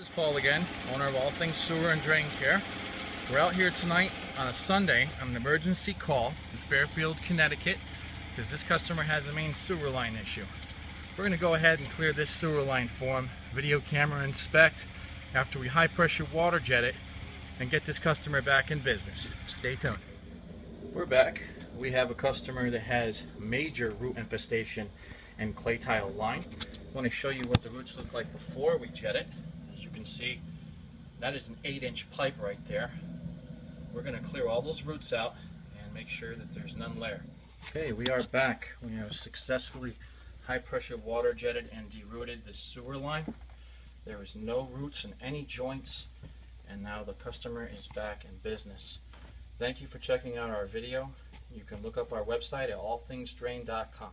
This is Paul again, owner of All Things Sewer and Drain Care. We're out here tonight on a Sunday on an emergency call in Fairfield, Connecticut, because this customer has a main sewer line issue. We're going to go ahead and clear this sewer line for him, video camera inspect, after we high pressure water jet it and get this customer back in business. Stay tuned. We're back. We have a customer that has major root infestation and clay tile line. I want to show you what the roots look like before we jet it. As you can see, that is an 8-inch pipe right there. We're going to clear all those roots out and make sure that there's none there. Okay, we are back. We have successfully high pressure water jetted and derooted the sewer line. There is no roots in any joints, and now the customer is back in business. Thank you for checking out our video. You can look up our website at allthingsdrain.com.